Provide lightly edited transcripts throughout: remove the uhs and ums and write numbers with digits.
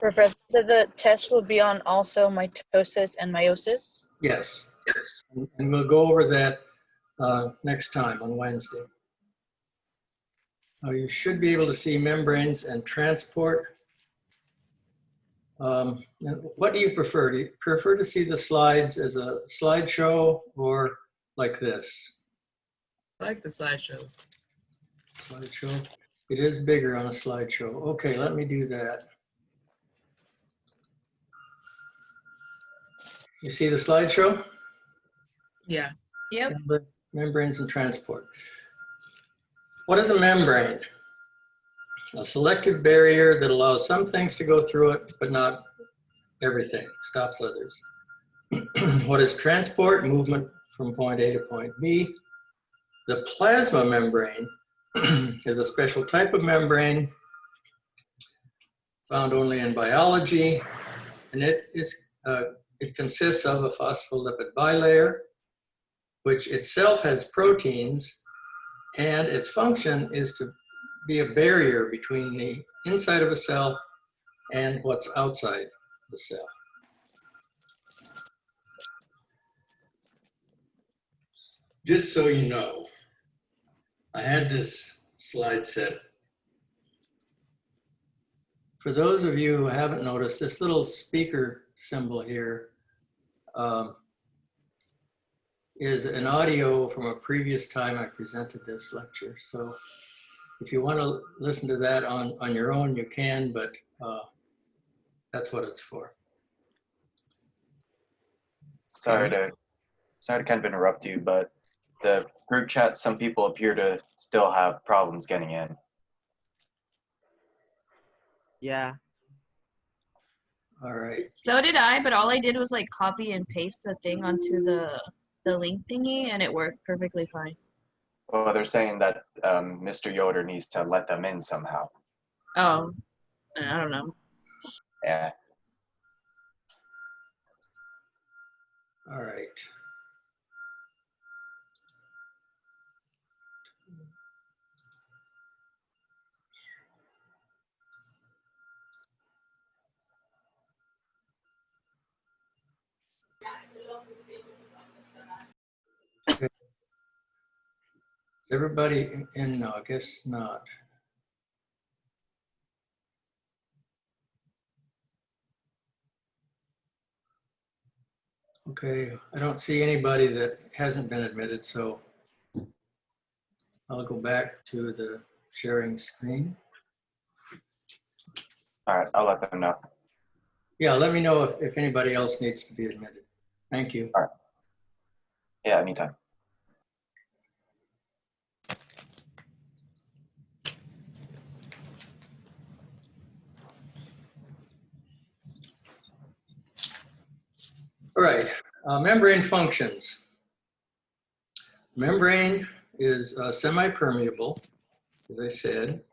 Professor, so the test will be on also mitosis and meiosis? Yes. And we'll go over that next time on Wednesday. You should be able to see membranes and transport. And what do you prefer? Do you prefer to see the slides as a slideshow or like this? I like the slideshow. Slideshow. It is bigger on a slideshow. Okay, let me do that. You see the slideshow? Yeah. Yep. Membranes and transport. What is a membrane? A selective barrier that allows some things to go through it, but not everything, stops others. What is transport? Movement from point A to point B. The plasma membrane is a special type of membrane found only in biology, and it consists of a phospholipid bilayer, which itself has proteins, and its function is to be a barrier between the inside of a cell and what's outside the cell. Just so you know, I had this slide set. For those of you who haven't noticed, this little speaker symbol here is an audio from a previous time I presented this lecture. So if you want to listen to that on your own, you can, but that's what it's for. Sorry to kind of interrupt you, but the group chat, some people appear to still have problems getting in. Yeah. All right. So did I, but all I did was like copy and paste the thing onto the link thingy and it worked perfectly fine. Well, they're saying that Mr. Yoder needs to let them in somehow. Oh, I don't know. Yeah. All right. Okay. Is everybody in? No, I guess not. Okay, I don't see anybody that hasn't been admitted, so I'll go back to the sharing screen. All right, I'll let them know. Yeah, let me know if anybody else needs to be admitted. Thank you. All right. Yeah, anytime. All right, membrane functions. Membrane is semi-permeable, as I said,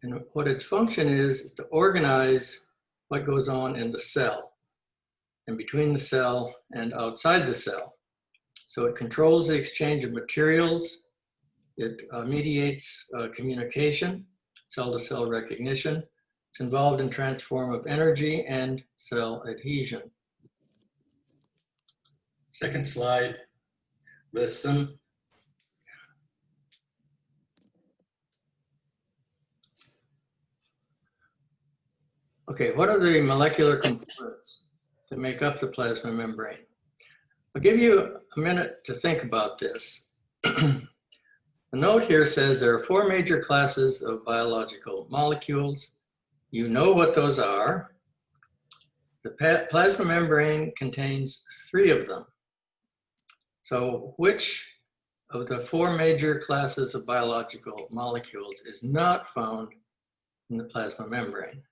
and what its function is to organize what goes on in the cell and between the cell and outside the cell. So it controls the exchange of materials, it mediates communication, cell-to-cell recognition, it's involved in transform of energy and cell adhesion. Second slide lists them. Okay, what are the molecular components that make up the plasma membrane? I'll give you a minute to think about this. The note here says there are 4 major classes of biological molecules. You know what those are. The plasma membrane contains 3 of them. So which of the 4 major classes of biological molecules is not found in the plasma membrane?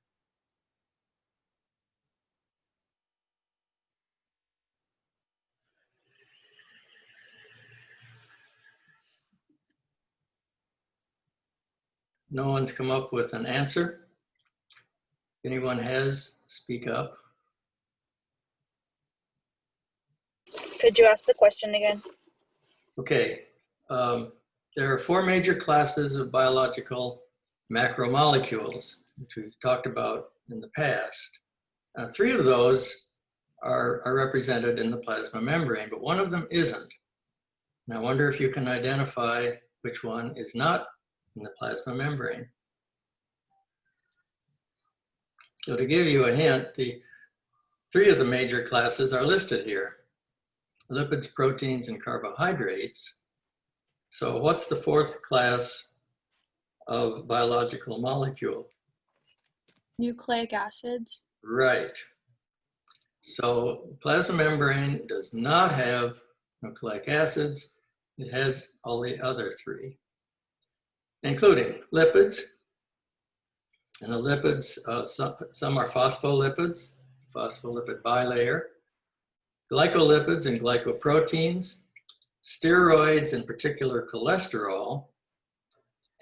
No one's come up with an answer. If anyone has, speak up. Could you ask the question again? Okay, there are 4 major classes of biological macromolecules, which we've talked about in the past. Three of those are represented in the plasma membrane, but one of them isn't. And I wonder if you can identify which one is not in the plasma membrane. So to give you a hint, the three of the major classes are listed here: lipids, proteins, and carbohydrates. So what's the fourth class of biological molecule? Nucleic acids. Right. So plasma membrane does not have nucleic acids. It has all the other three, including lipids. And the lipids, some are phospholipids, phospholipid bilayer, glycolipids and glycoproteins, steroids, in particular cholesterol,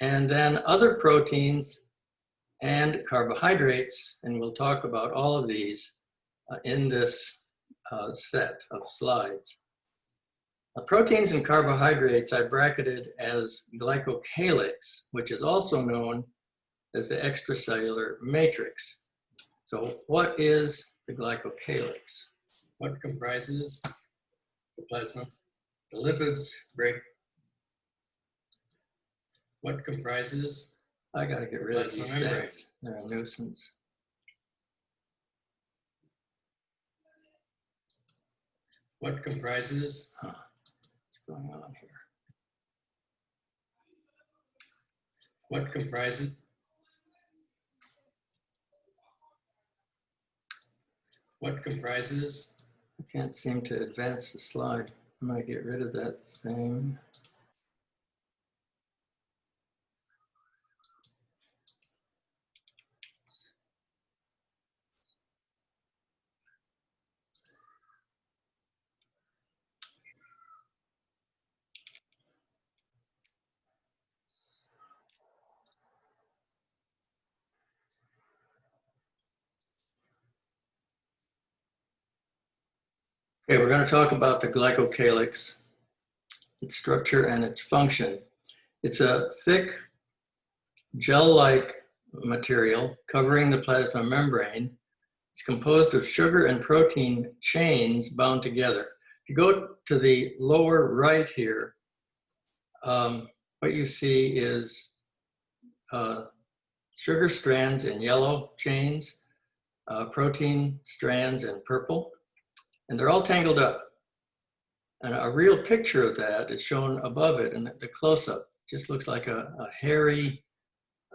and then other proteins and carbohydrates. And we'll talk about all of these in this set of slides. Proteins and carbohydrates I bracketed as glycocalyx, which is also known as the extracellular matrix. So what is the glycocalyx? What comprises the plasma? The lipids break. What comprises? I gotta get rid of these things. They're a nuisance. What comprises? What's going on here? What comprises? What comprises? I can't seem to advance the slide. I'm gonna get rid of that thing. Okay, we're going to talk about the glycocalyx, its structure and its function. It's a thick, gel-like material covering the plasma membrane. It's composed of sugar and protein chains bound together. If you go to the lower right here, what you see is sugar strands in yellow chains, protein strands in purple, and they're all tangled up. And a real picture of that is shown above it, and the close-up just looks like a hairy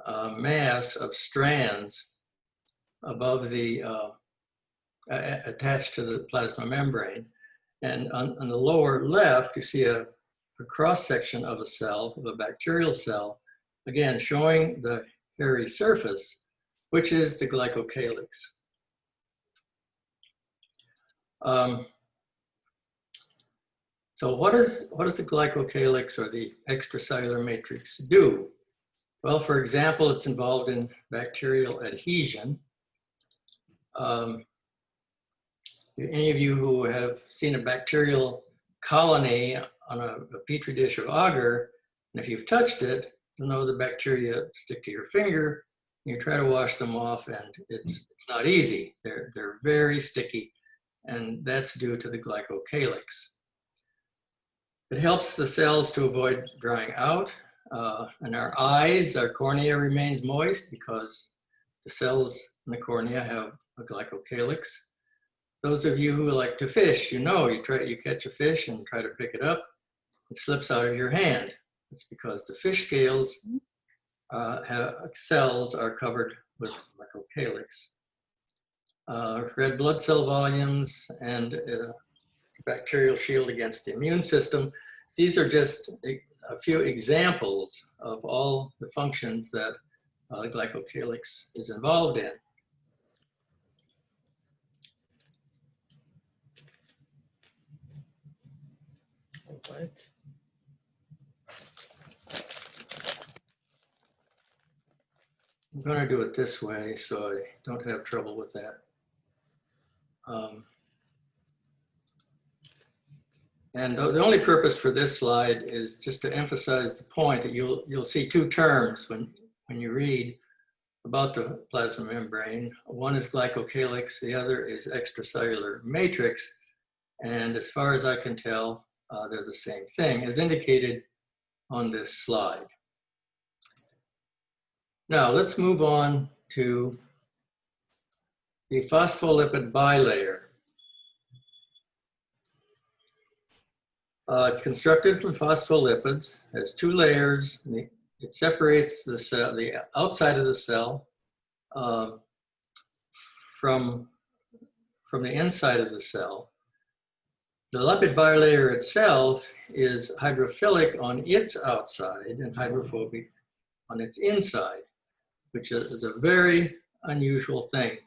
mass of strands above the, attached to the plasma membrane. And on the lower left, you see a cross-section of a cell, of a bacterial cell, again, showing the hairy surface, which is the glycocalyx. So what does the glycocalyx or the extracellular matrix do? Well, for example, it's involved in bacterial adhesion. Any of you who have seen a bacterial colony on a petri dish of agar, and if you've touched it, you'll know the bacteria stick to your finger. You try to wash them off, and it's not easy. They're very sticky, and that's due to the glycocalyx. It helps the cells to avoid drying out. In our eyes, our cornea remains moist because the cells in the cornea have a glycocalyx. Those of you who like to fish, you know, you catch a fish and try to pick it up, it slips out of your hand. It's because the fish scales cells are covered with glycocalyx. Red blood cell volumes and bacterial shield against the immune system. These are just a few examples of all the functions that the glycocalyx is involved in. What? I'm going to do it this way so I don't have trouble with that. And the only purpose for this slide is just to emphasize the point that you'll see two terms when you read about the plasma membrane. One is glycocalyx, the other is extracellular matrix. And as far as I can tell, they're the same thing, as indicated on this slide. Now let's move on to the phospholipid bilayer. It's constructed from phospholipids, has two layers. It separates the cell, the outside of the cell, from the inside of the cell. The lipid bilayer itself is hydrophilic on its outside and hydrophobic on its inside, which is a very unusual thing.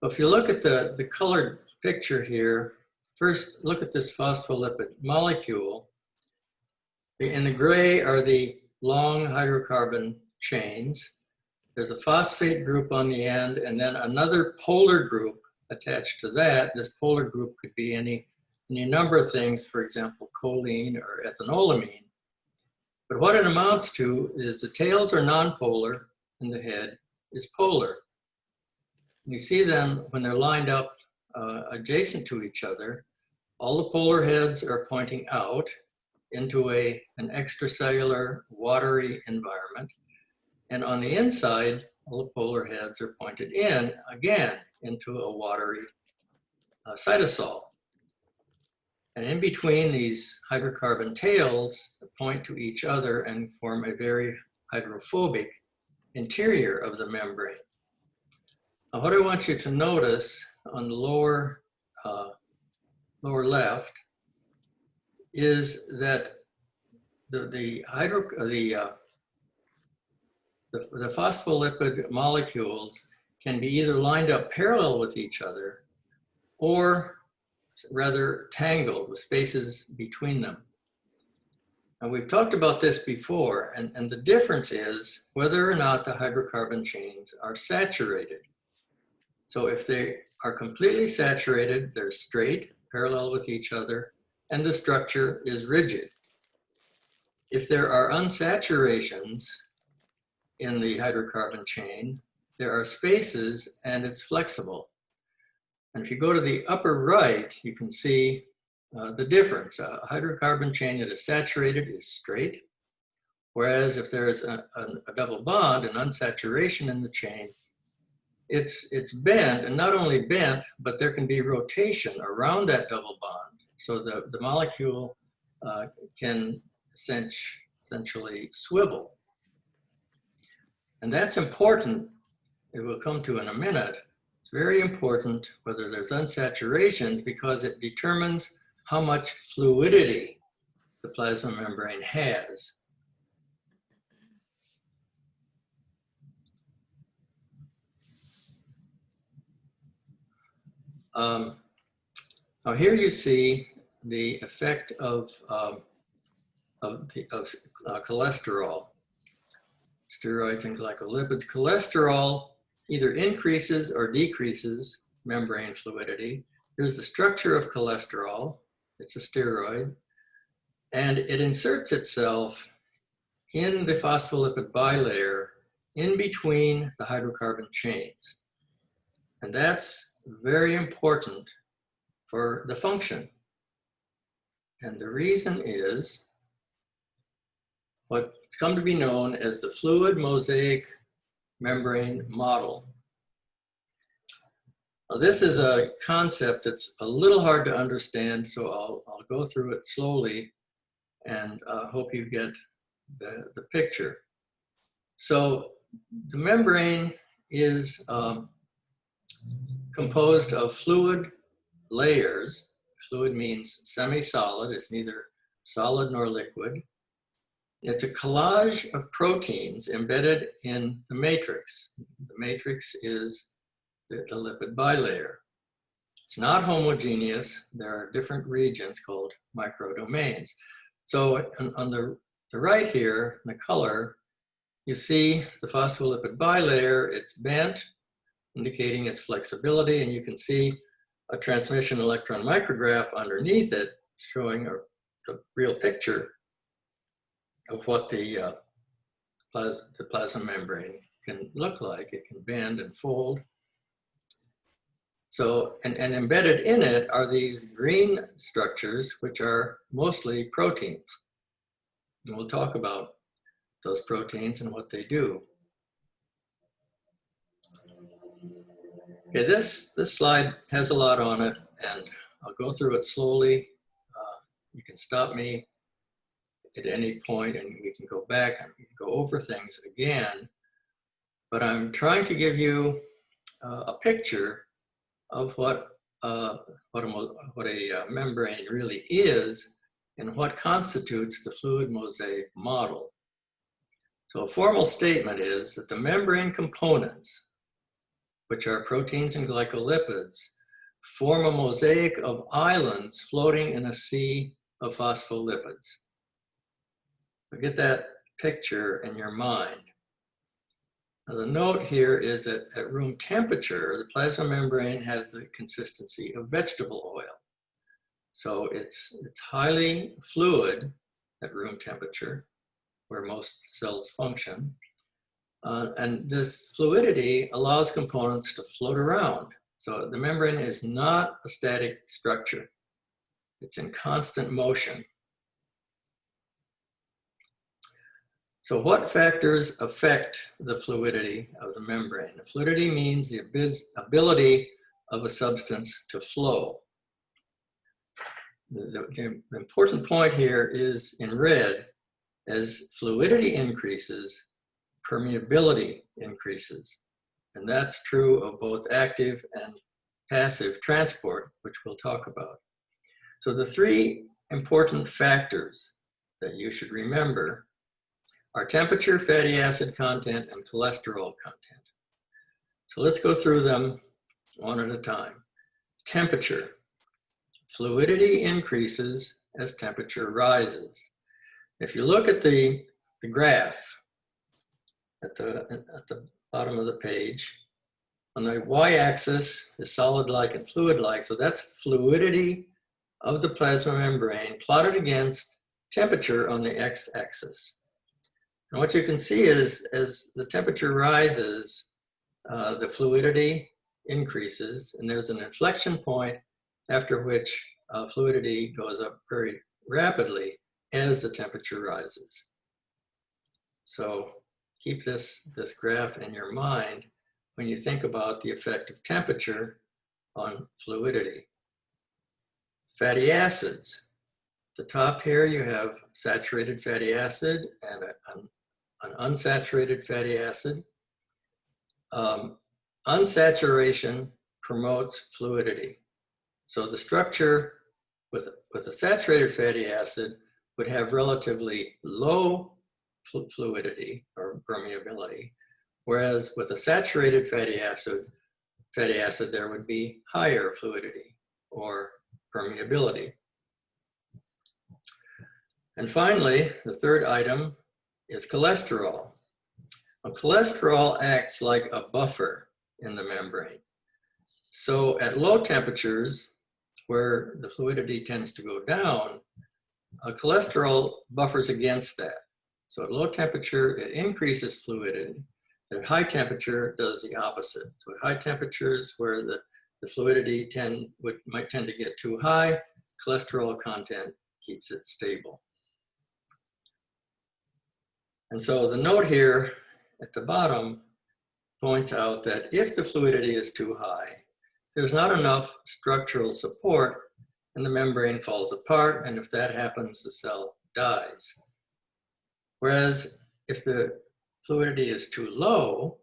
If you look at the colored picture here, first look at this phospholipid molecule. In the gray are the long hydrocarbon chains. There's a phosphate group on the end, and then another polar group attached to that. This polar group could be any number of things, for example, choline or ethanolamine. But what it amounts to is the tails are nonpolar and the head is polar. You see them when they're lined up adjacent to each other. All the polar heads are pointing out into an extracellular watery environment. And on the inside, all the polar heads are pointed in, again, into a watery cytosol. And in between these hydrocarbon tails point to each other and form a very hydrophobic interior of the membrane. Now, what I want you to notice on the lower left is that the phospholipid molecules can be either lined up parallel with each other or rather tangled with spaces between them. And we've talked about this before, and the difference is whether or not the hydrocarbon chains are saturated. So if they are completely saturated, they're straight, parallel with each other, and the structure is rigid. If there are unsaturations in the hydrocarbon chain, there are spaces and it's flexible. And if you go to the upper right, you can see the difference. A hydrocarbon chain that is saturated is straight, whereas if there is a double bond, an unsaturation in the chain, it's bent, and not only bent, but there can be rotation around that double bond. So the molecule can essentially swivel. And that's important. It will come to in a minute. It's very important whether there's unsaturations because it determines how much fluidity the plasma membrane has. Now here you see the effect of cholesterol, steroids and glycolipids. Cholesterol either increases or decreases membrane fluidity. Here's the structure of cholesterol. It's a steroid, and it inserts itself in the phospholipid bilayer in between the hydrocarbon chains. And that's very important for the function. And the reason is what's come to be known as the fluid mosaic membrane model. Now, this is a concept that's a little hard to understand, so I'll go through it slowly and hope you get the picture. So the membrane is composed of fluid layers. Fluid means semi-solid. It's neither solid nor liquid. It's a collage of proteins embedded in the matrix. The matrix is the lipid bilayer. It's not homogeneous. There are different regions called microdomains. So on the right here, the color, you see the phospholipid bilayer. It's bent, indicating its flexibility, and you can see a transmission electron micrograph underneath it showing a real picture of what the plasma membrane can look like. It can bend and fold. So, and embedded in it are these green structures, which are mostly proteins. And we'll talk about those proteins and what they do. Okay, this slide has a lot on it, and I'll go through it slowly. You can stop me at any point and we can go back and go over things again. But I'm trying to give you a picture of what a membrane really is and what constitutes the fluid mosaic model. So a formal statement is that the membrane components, which are proteins and glycolipids, form a mosaic of islands floating in a sea of phospholipids. So get that picture in your mind. Now the note here is that at room temperature, the plasma membrane has the consistency of vegetable oil. So it's highly fluid at room temperature, where most cells function. And this fluidity allows components to float around. So the membrane is not a static structure. It's in constant motion. So what factors affect the fluidity of the membrane? The fluidity means the ability of a substance to flow. The important point here is in red, as fluidity increases, permeability increases. And that's true of both active and passive transport, which we'll talk about. So the three important factors that you should remember are temperature, fatty acid content, and cholesterol content. So let's go through them one at a time. Temperature. Fluidity increases as temperature rises. If you look at the graph at the bottom of the page, on the y-axis is solid-like and fluid-like, so that's fluidity of the plasma membrane plotted against temperature on the x-axis. And what you can see is as the temperature rises, the fluidity increases, and there's an inflection point after which fluidity goes up very rapidly as the temperature rises. So keep this graph in your mind when you think about the effect of temperature on fluidity. Fatty acids. At the top here you have saturated fatty acid and an unsaturated fatty acid. Unsaturation promotes fluidity. So the structure with a saturated fatty acid would have relatively low fluidity or permeability, whereas with a saturated fatty acid, there would be higher fluidity or permeability. And finally, the third item is cholesterol. Well, cholesterol acts like a buffer in the membrane. So at low temperatures, where the fluidity tends to go down, cholesterol buffers against that. So at low temperature, it increases fluidity. At high temperature, it does the opposite. So at high temperatures, where the fluidity might tend to get too high, cholesterol content keeps it stable. And so the note here at the bottom points out that if the fluidity is too high, there's not enough structural support and the membrane falls apart, and if that happens, the cell dies. Whereas if the fluidity is too low,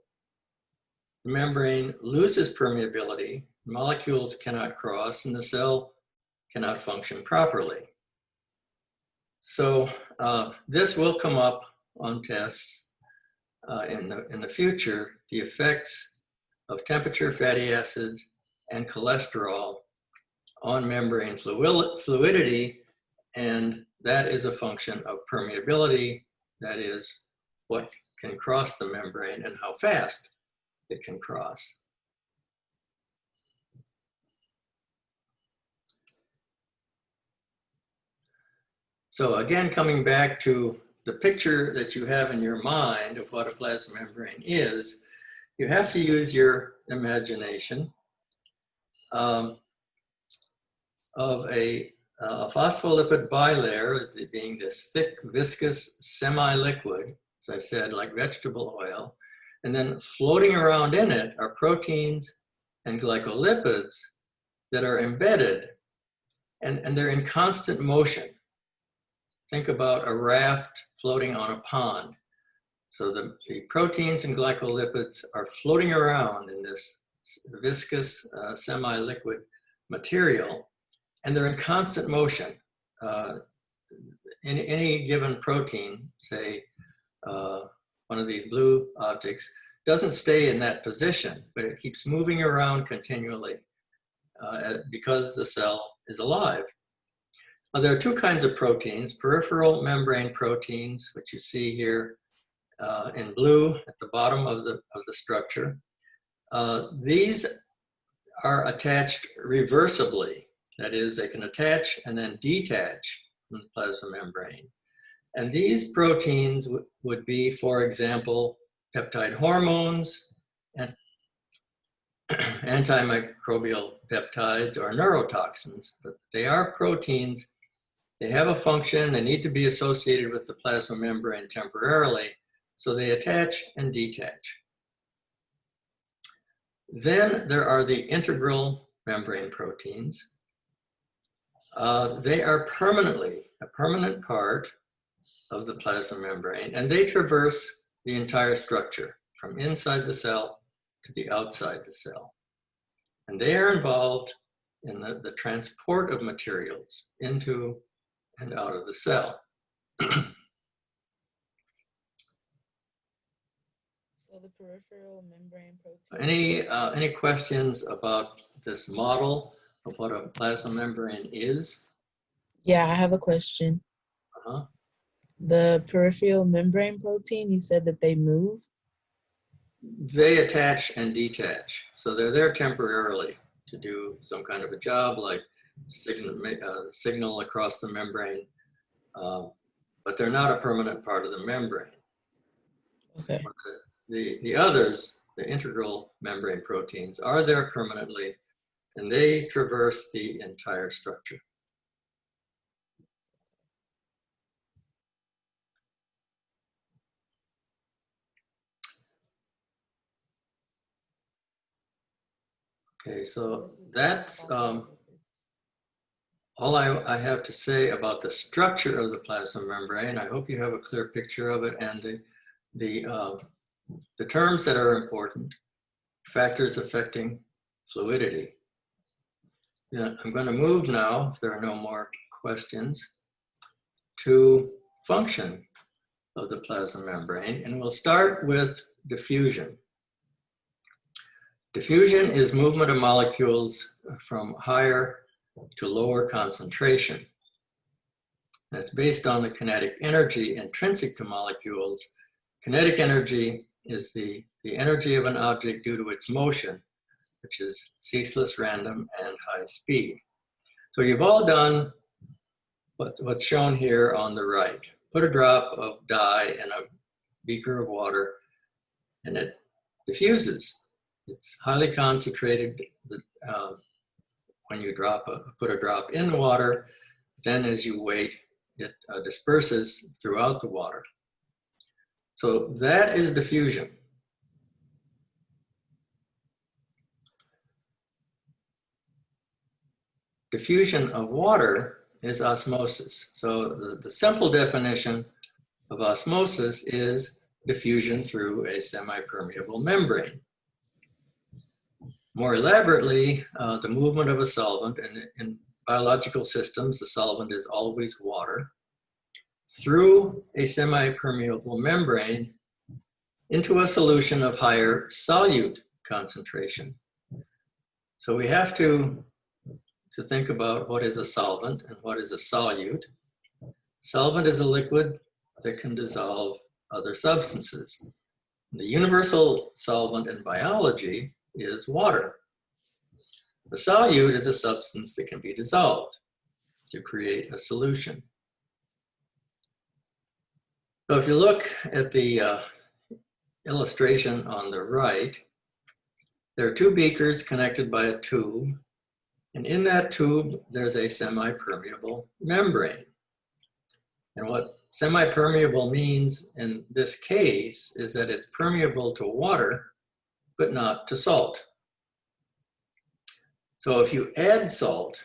the membrane loses permeability, molecules cannot cross, and the cell cannot function properly. So this will come up on tests in the future, the effects of temperature, fatty acids, and cholesterol on membrane fluidity, and that is a function of permeability. That is what can cross the membrane and how fast it can cross. So again, coming back to the picture that you have in your mind of what a plasma membrane is, you have to use your imagination of a phospholipid bilayer being this thick, viscous, semi-liquid, as I said, like vegetable oil, and then floating around in it are proteins and glycolipids that are embedded, and they're in constant motion. Think about a raft floating on a pond. So the proteins and glycolipids are floating around in this viscous, semi-liquid material, and they're in constant motion. In any given protein, say one of these blue objects, doesn't stay in that position, but it keeps moving around continually because the cell is alive. There are two kinds of proteins: peripheral membrane proteins, which you see here in blue at the bottom of the structure. These are attached reversibly. That is, they can attach and then detach from the plasma membrane. And these proteins would be, for example, peptide hormones and antimicrobial peptides or neurotoxins. But they are proteins. They have a function. They need to be associated with the plasma membrane temporarily, so they attach and detach. Then there are the integral membrane proteins. They are a permanent part of the plasma membrane, and they traverse the entire structure from inside the cell to the outside the cell. And they are involved in the transport of materials into and out of the cell. So the peripheral membrane protein. Any questions about this model of what a plasma membrane is? Yeah, I have a question. Uh-huh. The peripheral membrane protein, you said that they move? They attach and detach. So they're there temporarily to do some kind of a job, like signal across the membrane, but they're not a permanent part of the membrane. Okay. The others, the integral membrane proteins, are there permanently, and they traverse the entire structure. Okay, so that's all I have to say about the structure of the plasma membrane. I hope you have a clear picture of it, and the terms that are important: factors affecting fluidity. Yeah, I'm going to move now, if there are no more questions, to function of the plasma membrane, and we'll start with diffusion. Diffusion is movement of molecules from higher to lower concentration. And it's based on the kinetic energy intrinsic to molecules. Kinetic energy is the energy of an object due to its motion, which is ceaseless, random, and high speed. So you've all done what's shown here on the right. Put a drop of dye in a beaker of water, and it diffuses. It's highly concentrated when you put a drop in the water. Then as you wait, it disperses throughout the water. So that is diffusion. Diffusion of water is osmosis. So the simple definition of osmosis is diffusion through a semi-permeable membrane. More elaborately, the movement of a solvent, and in biological systems, the solvent is always water, through a semi-permeable membrane into a solution of higher solute concentration. So we have to think about what is a solvent and what is a solute. Solvent is a liquid that can dissolve other substances. The universal solvent in biology is water. The solute is a substance that can be dissolved to create a solution. So if you look at the illustration on the right, there are two beakers connected by a tube, and in that tube there's a semi-permeable membrane. And what semi-permeable means in this case is that it's permeable to water, but not to salt. So if you add salt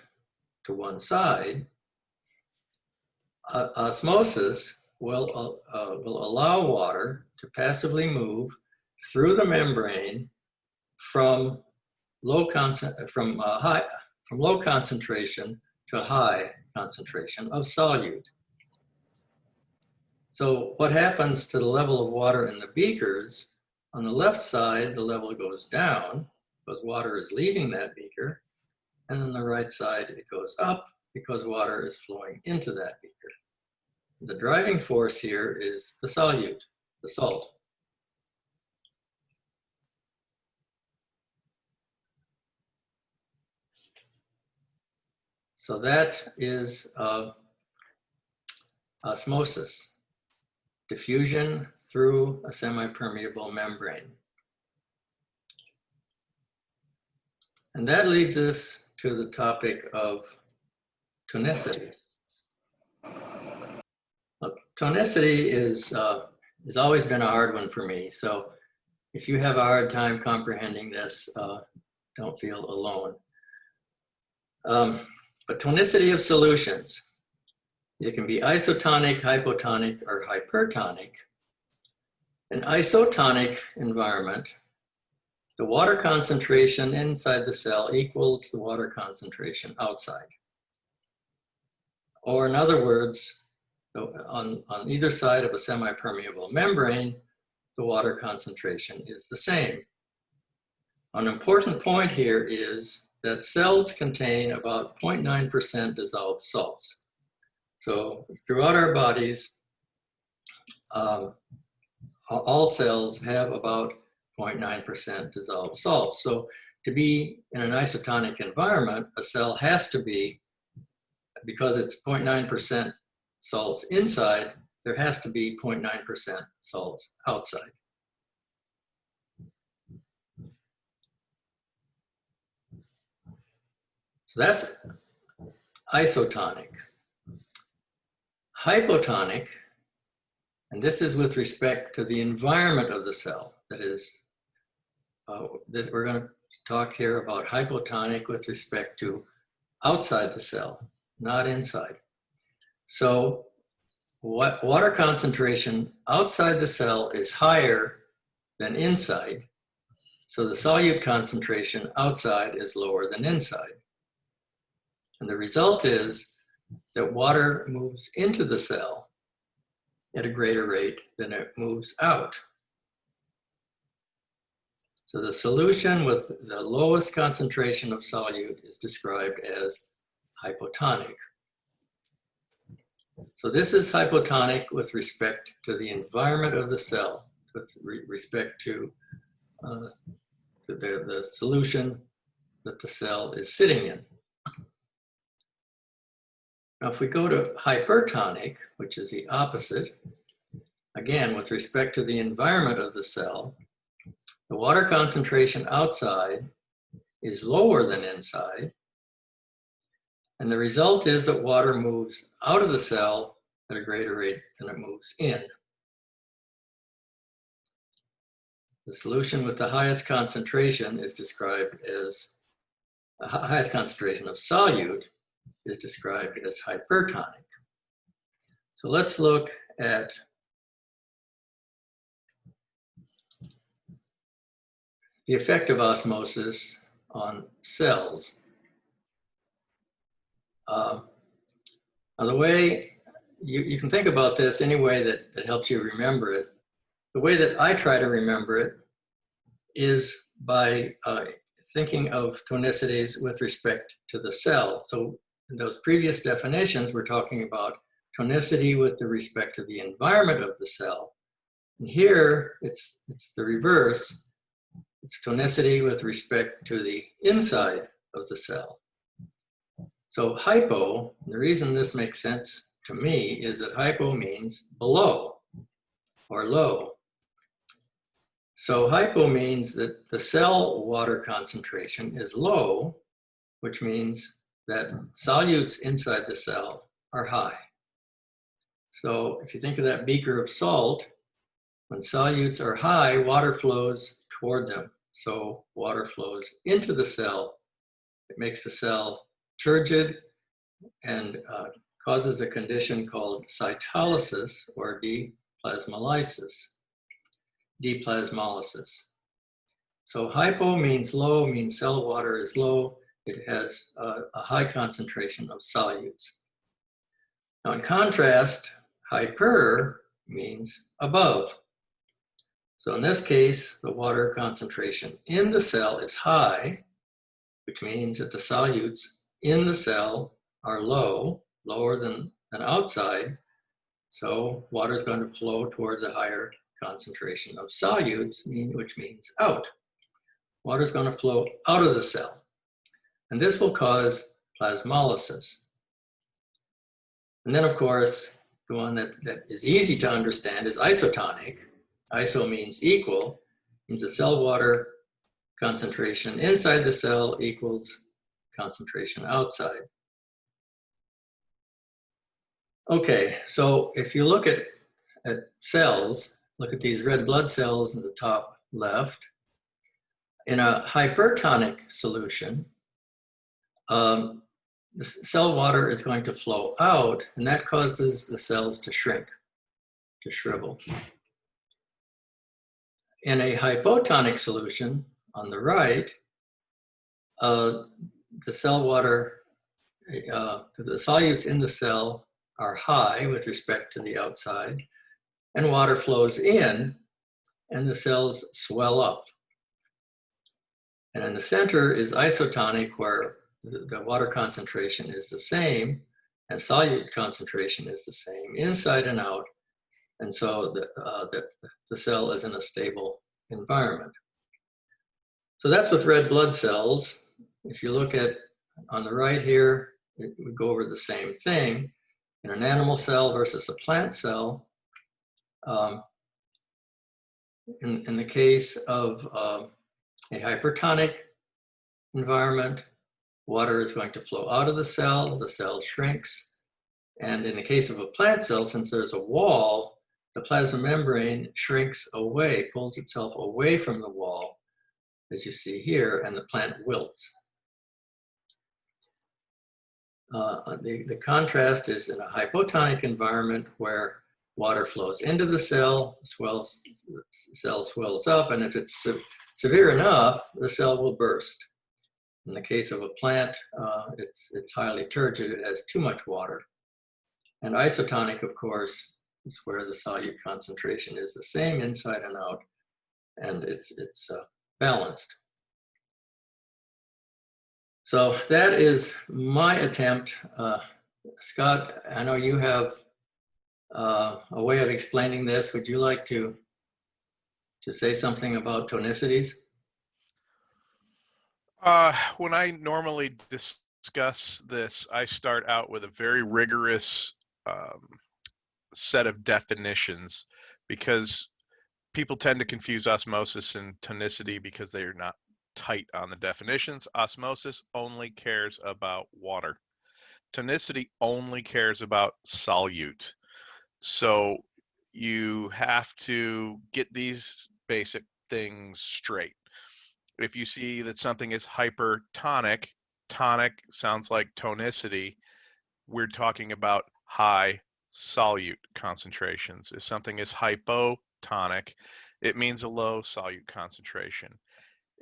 to one side, osmosis will allow water to passively move through the membrane from low concentration to high concentration of solute. So what happens to the level of water in the beakers? On the left side, the level goes down because water is leaving that beaker, and on the right side, it goes up because water is flowing into that beaker. The driving force here is the solute, the salt. So that is osmosis, diffusion through a semi-permeable membrane. And that leads us to the topic of tonicity. Tonicity has always been a hard one for me. So if you have a hard time comprehending this, don't feel alone. But tonicity of solutions, it can be isotonic, hypotonic, or hypertonic. An isotonic environment, the water concentration inside the cell equals the water concentration outside. Or in other words, on either side of a semi-permeable membrane, the water concentration is the same. An important point here is that cells contain about 0.9% dissolved salts. So throughout our bodies, all cells have about 0.9% dissolved salts. So to be in an isotonic environment, a cell has to be, because it's 0.9% salts inside, there has to be 0.9% salts outside. So that's isotonic. Hypotonic, and this is with respect to the environment of the cell. That is, we're going to talk here about hypotonic with respect to outside the cell, not inside. So water concentration outside the cell is higher than inside. So the solute concentration outside is lower than inside. And the result is that water moves into the cell at a greater rate than it moves out. So the solution with the lowest concentration of solute is described as hypotonic. So this is hypotonic with respect to the environment of the cell, with respect to the solution that the cell is sitting in. Now if we go to hypertonic, which is the opposite, again with respect to the environment of the cell, the water concentration outside is lower than inside, and the result is that water moves out of the cell at a greater rate than it moves in. The solution with the highest concentration is described as, the highest concentration of solute is described as hypertonic. So let's look at the effect of osmosis on cells. Now the way, you can think about this any way that helps you remember it. The way that I try to remember it is by thinking of tonicities with respect to the cell. So in those previous definitions, we're talking about tonicity with respect to the environment of the cell. And here, it's the reverse. It's tonicity with respect to the inside of the cell. So hypo, the reason this makes sense to me is that hypo means below. or low. So hypo means that the cell water concentration is low, which means that solutes inside the cell are high. So if you think of that beaker of salt, when solutes are high, water flows toward them. So water flows into the cell. It makes the cell turgid and causes a condition called cytolysis or deplasmolysis. So hypo means low, means cell water is low. It has a high concentration of solutes. Now, in contrast, hyper means above. So in this case, the water concentration in the cell is high, which means that the solutes in the cell are low, lower than outside. So water is going to flow toward the higher concentration of solutes, which means out. Water is going to flow out of the cell. And this will cause plasmolysis. And then, of course, the one that is easy to understand is isotonic. Iso means equal, means the cell water concentration inside the cell equals concentration outside. Okay, so if you look at cells, look at these red blood cells in the top left. In a hypertonic solution, the cell water is going to flow out, and that causes the cells to shrink, to shrivel. In a hypotonic solution, on the right, the cell water, the solutes in the cell are high with respect to the outside, and water flows in, and the cells swell up. And in the center is isotonic, where the water concentration is the same, and solute concentration is the same, inside and out, and so the cell is in a stable environment. So that's with red blood cells. If you look at on the right here, we go over the same thing. In an animal cell versus a plant cell, in the case of a hypertonic environment, water is going to flow out of the cell shrinks. And in the case of a plant cell, since there's a wall, the plasma membrane shrinks away, pulls itself away from the wall, as you see here, and the plant wilts. The contrast is in a hypotonic environment where water flows into the cell, the cell swells up, and if it's severe enough, the cell will burst. In the case of a plant, it's highly turgid, it has too much water. And isotonic, of course, is where the solute concentration is the same inside and out, and it's balanced. So that is my attempt. Scott, I know you have a way of explaining this. Would you like to say something about tonicities? When I normally discuss this, I start out with a very rigorous set of definitions, because people tend to confuse osmosis and tonicity because they are not tight on the definitions. Osmosis only cares about water. Tonicity only cares about solute. So you have to get these basic things straight. If you see that something is hypertonic, tonic sounds like tonicity, we're talking about high solute concentrations. If something is hypotonic, it means a low solute concentration.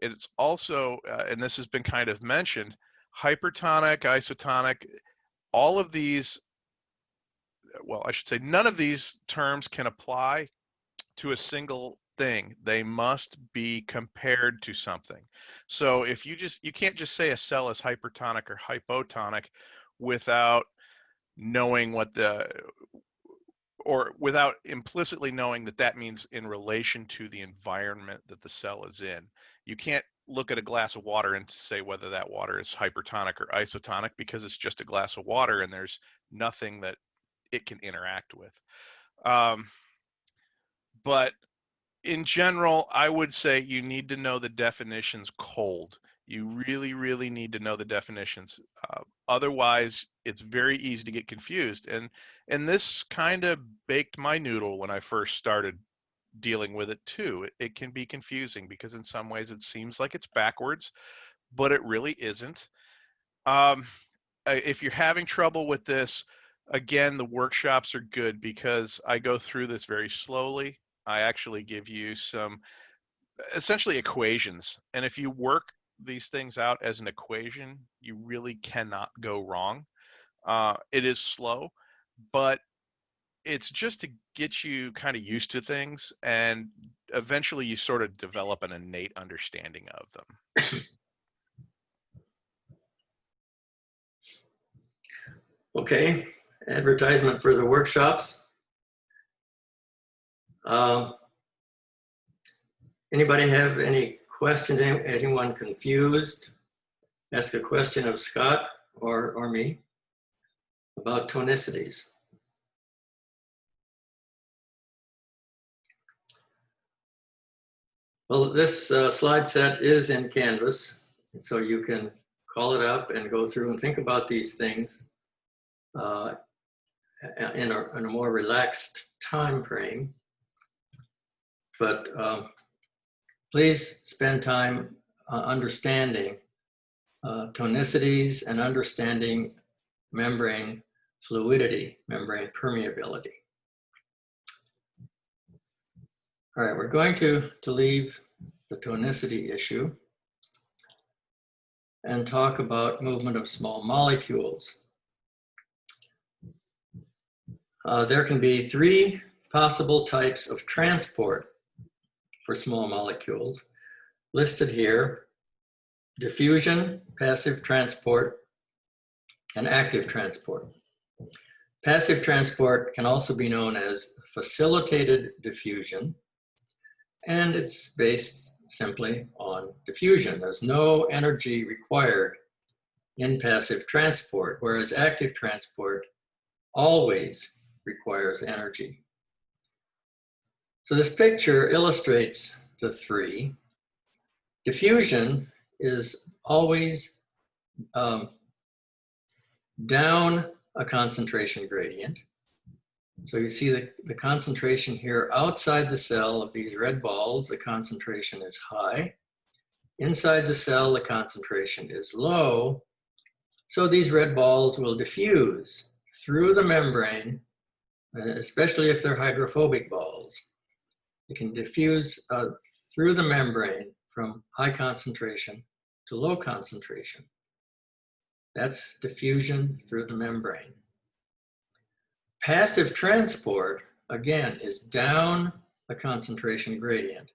It's also, and this has been kind of mentioned, hypertonic, isotonic, all of these, well, I should say none of these terms can apply to a single thing. They must be compared to something. So if you can't just say a cell is hypertonic or hypotonic without knowing or without implicitly knowing that means in relation to the environment that the cell is in. You can't look at a glass of water and say whether that water is hypertonic or isotonic, because it's just a glass of water and there's nothing that it can interact with. But in general, I would say you need to know the definitions cold. You really, really need to know the definitions. Otherwise, it's very easy to get confused. And this kind of baked my noodle when I first started dealing with it too. It can be confusing because in some ways it seems like it's backwards, but it really isn't. Um, if you're having trouble with this, again, the workshops are good because I go through this very slowly. I actually give you some essentially equations. And if you work these things out as an equation, you really cannot go wrong. It is slow, but it's just to get you kind of used to things, and eventually you sort of develop an innate understanding of them. Okay, advertisement for the workshops. Anybody have any questions? Anyone confused? Ask a question of Scott or me about tonicities. Well, this slide set is in Canvas, so you can call it up and go through and think about these things in a more relaxed time frame. But please spend time understanding tonicities and understanding membrane fluidity, membrane permeability. All right, we're going to leave the tonicity issue and talk about movement of small molecules. There can be three possible types of transport for small molecules listed here: diffusion, passive transport, and active transport. Passive transport can also be known as facilitated diffusion, and it's based simply on diffusion. There's no energy required in passive transport, whereas active transport always requires energy. So this picture illustrates the three. Diffusion is always down a concentration gradient. So you see the concentration here outside the cell of these red balls, the concentration is high. Inside the cell, the concentration is low. So these red balls will diffuse through the membrane, especially if they're hydrophobic balls. It can diffuse through the membrane from high concentration to low concentration. That's diffusion through the membrane. Passive transport, again, is down the concentration gradient.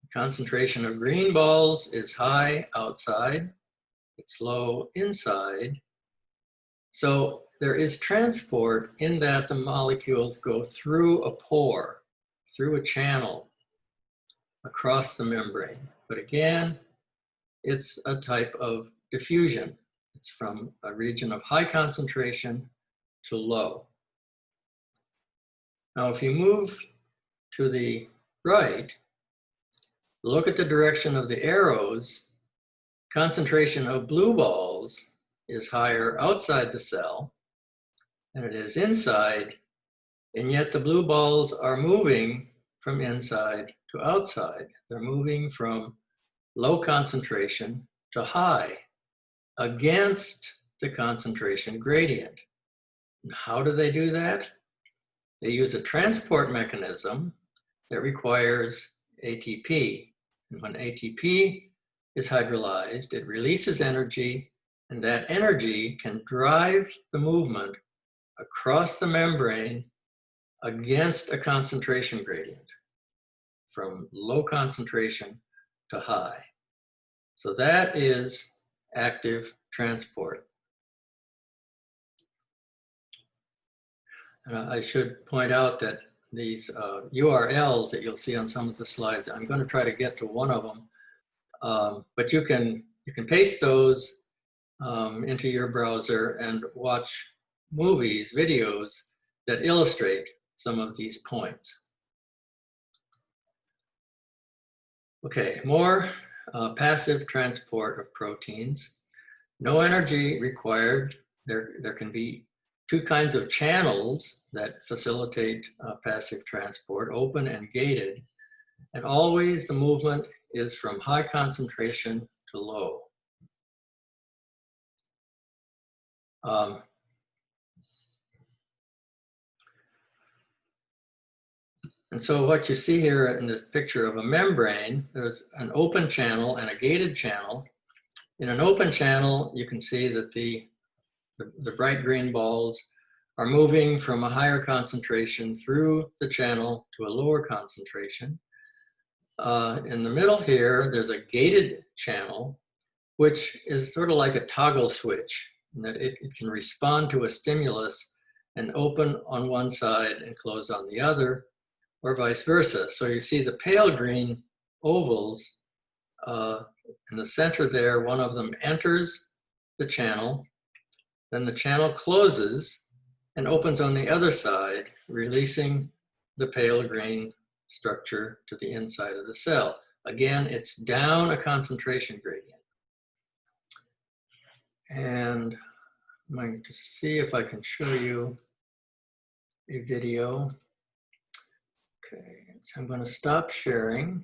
The concentration of green balls is high outside, it's low inside. So there is transport in that the molecules go through a pore, through a channel, across the membrane. But again, it's a type of diffusion. It's from a region of high concentration to low. Now, if you move to the right, look at the direction of the arrows. Concentration of blue balls is higher outside the cell than it is inside, and yet the blue balls are moving from inside to outside. They're moving from low concentration to high against the concentration gradient. And how do they do that? They use a transport mechanism that requires ATP. And when ATP is hydrolyzed, it releases energy, and that energy can drive the movement across the membrane against a concentration gradient from low concentration to high. So that is active transport. And I should point out that these URLs that you'll see on some of the slides, I'm going to try to get to one of them, but you can paste those into your browser and watch movies, videos that illustrate some of these points. Okay, more passive transport of proteins. No energy required. There can be two kinds of channels that facilitate passive transport, open and gated. And always the movement is from high concentration to low. And so what you see here in this picture of a membrane, there's an open channel and a gated channel. In an open channel, you can see that the bright green balls are moving from a higher concentration through the channel to a lower concentration. In the middle here, there's a gated channel, which is sort of like a toggle switch, in that it can respond to a stimulus and open on one side and close on the other, or vice versa. So you see the pale green ovals in the center there, one of them enters the channel, then the channel closes and opens on the other side, releasing the pale green structure to the inside of the cell. Again, it's down a concentration gradient. And I'm going to see if I can show you a video. Okay, so I'm going to stop sharing.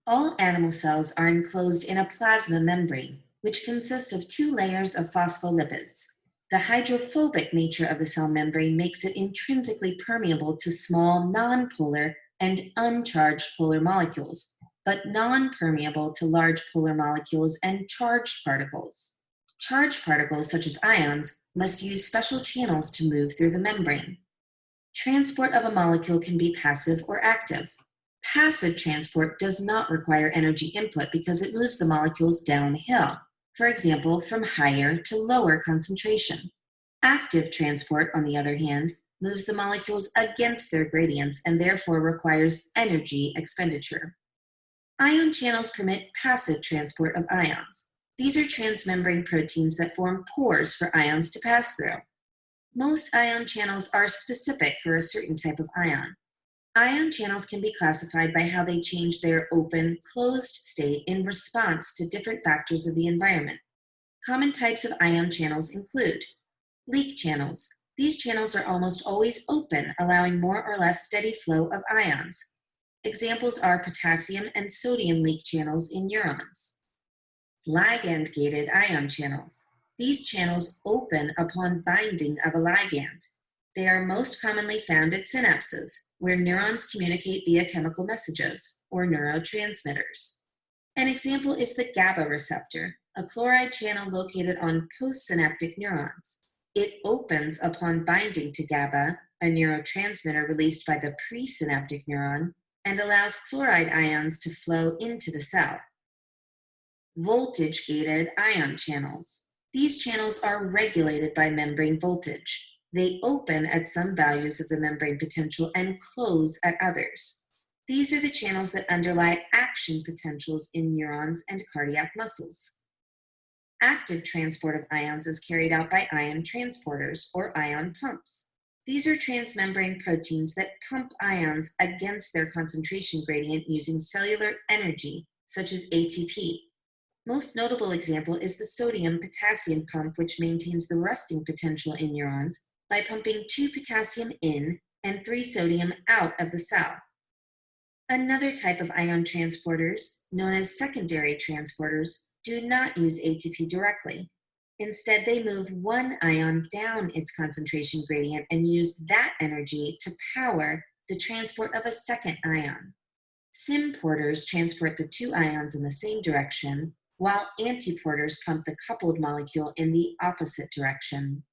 All animal cells are enclosed in a plasma membrane, which consists of two layers of phospholipids. The hydrophobic nature of the cell membrane makes it intrinsically permeable to small non-polar and uncharged polar molecules, but non-permeable to large polar molecules and charged particles. Charged particles, such as ions, must use special channels to move through the membrane. Transport of a molecule can be passive or active. Passive transport does not require energy input because it moves the molecules downhill, for example, from higher to lower concentration. Active transport, on the other hand, moves the molecules against their gradients and therefore requires energy expenditure. Ion channels permit passive transport of ions. These are transmembrane proteins that form pores for ions to pass through. Most ion channels are specific for a certain type of ion. Ion channels can be classified by how they change their open, closed state in response to different factors of the environment. Common types of ion channels include leak channels. These channels are almost always open, allowing more or less steady flow of ions. Examples are potassium and sodium leak channels in neurons. Ligand-gated ion channels. These channels open upon binding of a ligand. They are most commonly found at synapses, where neurons communicate via chemical messages, or neurotransmitters. An example is the GABA receptor, a chloride channel located on postsynaptic neurons. It opens upon binding to GABA, a neurotransmitter released by the presynaptic neuron, and allows chloride ions to flow into the cell. Voltage-gated ion channels. These channels are regulated by membrane voltage. They open at some values of the membrane potential and close at others. These are the channels that underlie action potentials in neurons and cardiac muscles. Active transport of ions is carried out by ion transporters or ion pumps. These are transmembrane proteins that pump ions against their concentration gradient using cellular energy, such as ATP. Most notable example is the sodium-potassium pump, which maintains the resting potential in neurons by pumping 2 potassium in and 3 sodium out of the cell. Another type of ion transporters, known as secondary transporters, do not use ATP directly. Instead, they move one ion down its concentration gradient and use that energy to power the transport of a second ion. Symporters transport the 2 ions in the same direction, while antiporters pump the coupled molecule in the opposite direction.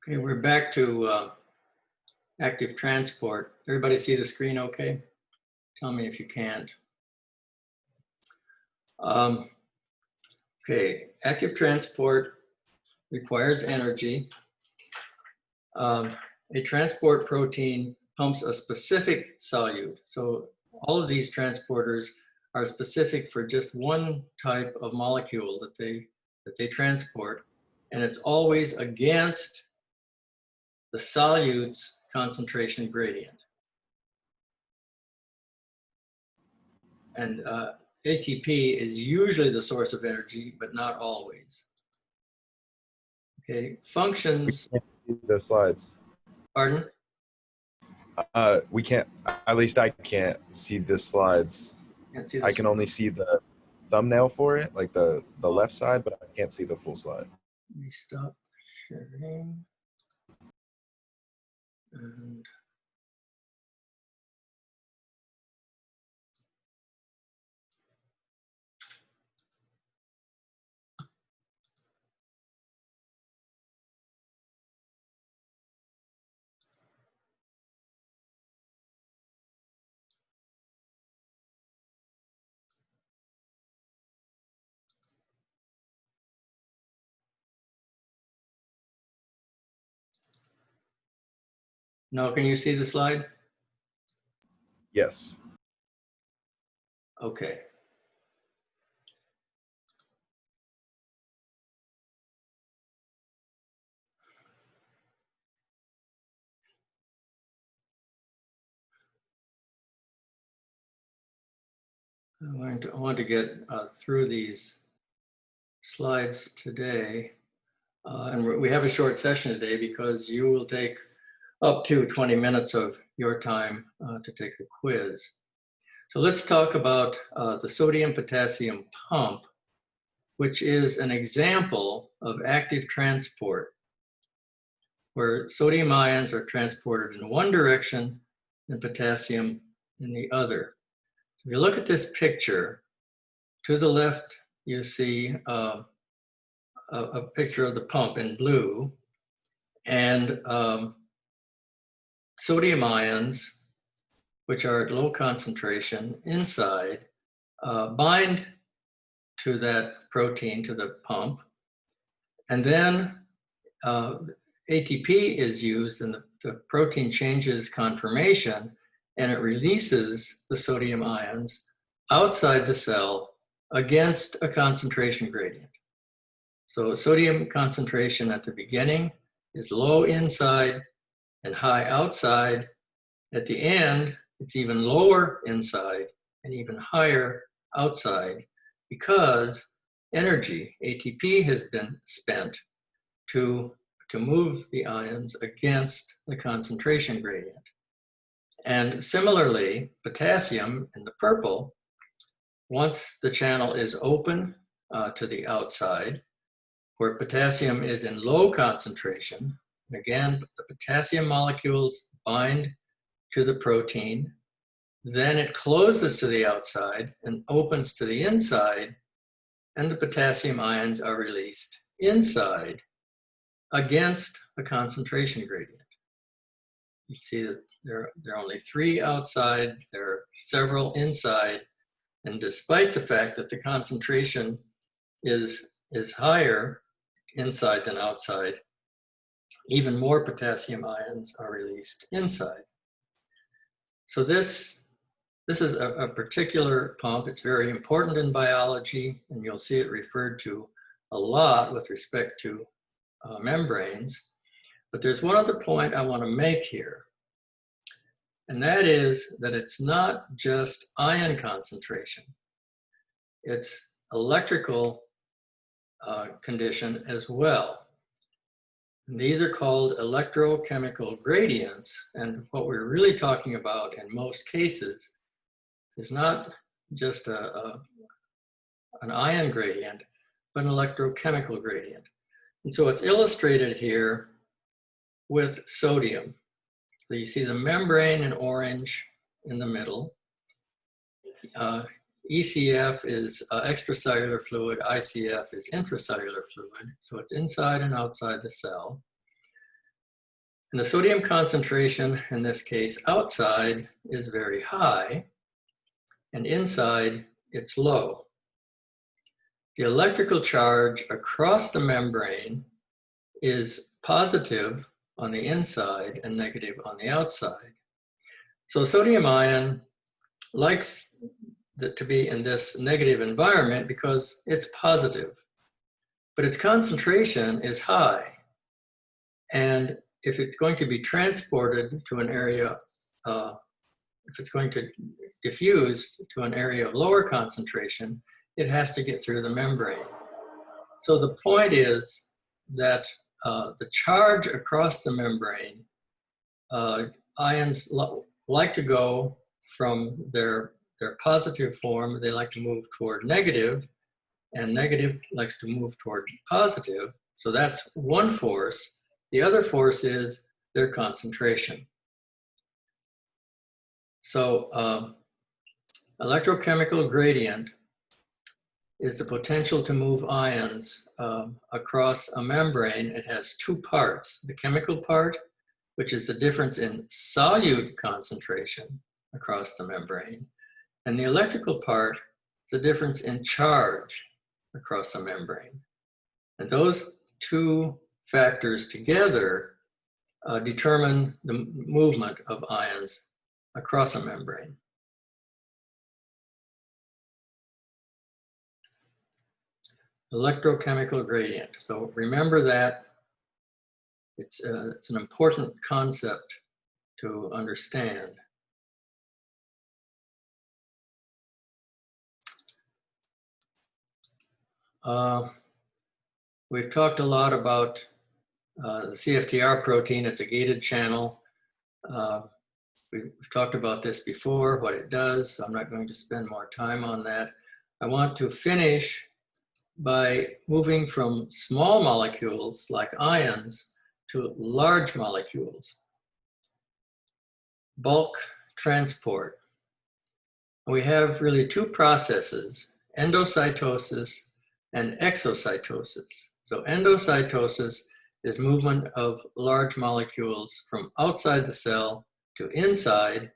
Okay, we're back to active transport. Everybody see the screen okay? Tell me if you can't. Okay, active transport requires energy. A transport protein pumps a specific solute. So all of these transporters are specific for just one type of molecule that they transport, and it's always against the solute's concentration gradient. And ATP is usually the source of energy, but not always. Okay, functions. We can't see the slides. Pardon? We can't, at least I can't see the slides. Can't see I can only see the thumbnail for it, like the left side, but I can't see the full slide. Let me stop sharing. And now, can you see the slide? Yes. Okay. I want to get through these slides today. And we have a short session today because you will take up to 20 minutes of your time to take the quiz. So let's talk about the sodium-potassium pump, which is an example of active transport, where sodium ions are transported in one direction and potassium in the other. If you look at this picture, to the left, you see a picture of the pump in blue, and sodium ions, which are at low concentration inside, bind to that protein, to the pump, and then ATP is used, and the protein changes conformation, and it releases the sodium ions outside the cell against a concentration gradient. So sodium concentration at the beginning is low inside and high outside. At the end, it's even lower inside and even higher outside because energy, ATP, has been spent to move the ions against the concentration gradient. And similarly, potassium in the purple, once the channel is open to the outside, where potassium is in low concentration, again, the potassium molecules bind to the protein, then it closes to the outside and opens to the inside, and the potassium ions are released inside against a concentration gradient. You see that there are only 3 outside, there are several inside, and despite the fact that the concentration is higher inside than outside, even more potassium ions are released inside. So this is a particular pump. It's very important in biology, and you'll see it referred to a lot with respect to membranes. But there's one other point I want to make here, and that is that it's not just ion concentration. its electrical condition as well. And these are called electrochemical gradients. And what we're really talking about in most cases is not just an ion gradient, but an electrochemical gradient. And so it's illustrated here with sodium. So you see the membrane in orange in the middle. ECF is extracellular fluid, ICF is intracellular fluid, so it's inside and outside the cell. And the sodium concentration, in this case, outside is very high, and inside it's low. The electrical charge across the membrane is positive on the inside and negative on the outside. So sodium ion likes to be in this negative environment because it's positive, but its concentration is high. And if it's going to be transported to an area, if it's going to diffuse to an area of lower concentration, it has to get through the membrane. So the point is that the charge across the membrane, ions like to go from their positive form, they like to move toward negative, and negative likes to move toward positive. So that's one force. The other force is their concentration. So electrochemical gradient is the potential to move ions across a membrane. It has two parts: the chemical part, which is the difference in solute concentration across the membrane, and the electrical part is the difference in charge across a membrane. And those two factors together determine the movement of ions across a membrane. Electrochemical gradient. So remember that. It's an important concept to understand. We've talked a lot about the CFTR protein. It's a gated channel. We've talked about this before, what it does, so I'm not going to spend more time on that. I want to finish by moving from small molecules like ions to large molecules. Bulk transport. We have really two processes, endocytosis and exocytosis. So endocytosis is movement of large molecules from outside the cell to inside.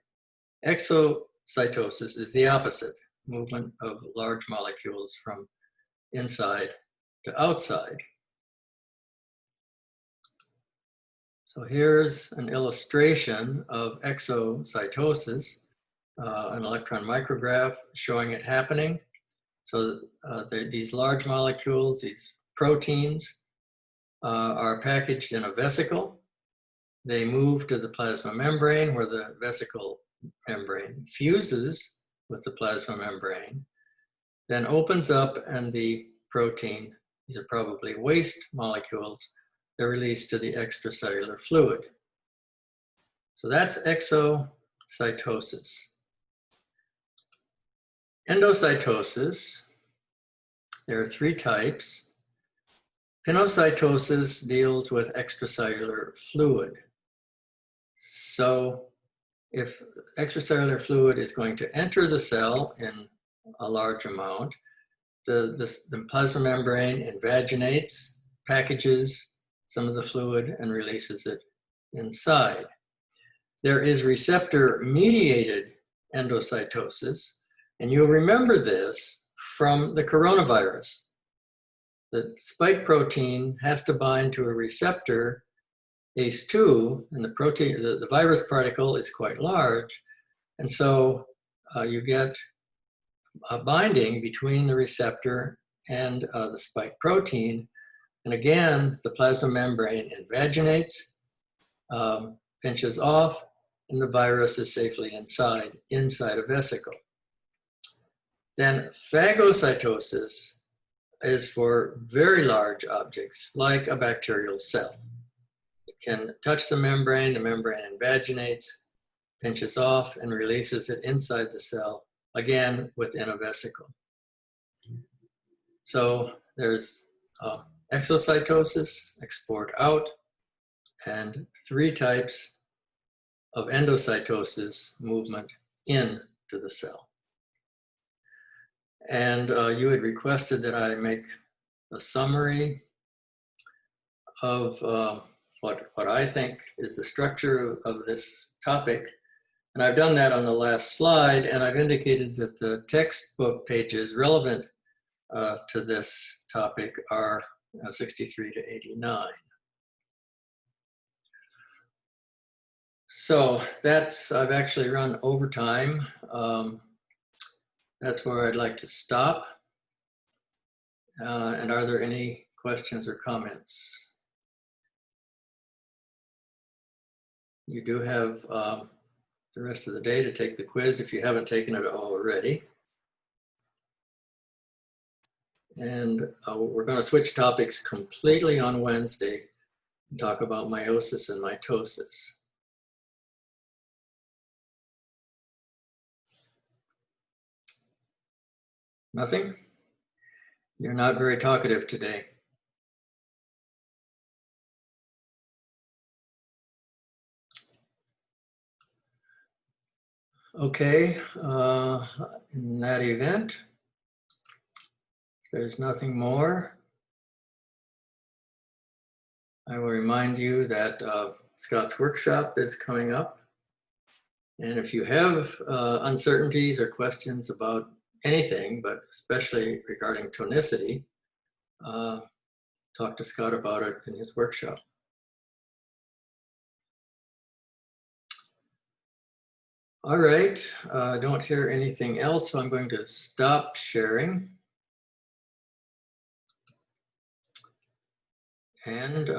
Exocytosis is the opposite, movement of large molecules from inside to outside. So here's an illustration of exocytosis, an electron micrograph showing it happening. So these large molecules, these proteins, are packaged in a vesicle. They move to the plasma membrane, where the vesicle membrane fuses with the plasma membrane, then opens up, and the protein, these are probably waste molecules, they're released to the extracellular fluid. So that's exocytosis. Endocytosis, there are three types. Pinocytosis deals with extracellular fluid. So if extracellular fluid is going to enter the cell in a large amount, the plasma membrane invaginates, packages some of the fluid, and releases it inside. There is receptor-mediated endocytosis, and you'll remember this from the coronavirus. The spike protein has to bind to a receptor, ACE2, and the virus particle is quite large, and so you get a binding between the receptor and the spike protein. And again, the plasma membrane invaginates, pinches off, and the virus is safely inside a vesicle. Then phagocytosis is for very large objects, like a bacterial cell. It can touch the membrane invaginates, pinches off, and releases it inside the cell, again within a vesicle. So there's exocytosis, export out, and 3 types of endocytosis, movement into the cell. And you had requested that I make a summary of what I think is the structure of this topic. And I've done that on the last slide, and I've indicated that the textbook pages relevant to this topic are 63 to 89. So I've actually run overtime. That's where I'd like to stop. And are there any questions or comments? You do have the rest of the day to take the quiz if you haven't taken it already. And we're going to switch topics completely on Wednesday and talk about meiosis and mitosis. Nothing? You're not very talkative today. Okay, in that event, if there's nothing more, I will remind you that Scott's workshop is coming up. And if you have uncertainties or questions about anything, but especially regarding tonicity, talk to Scott about it in his workshop. All right, I don't hear anything else, so I'm going to stop sharing. And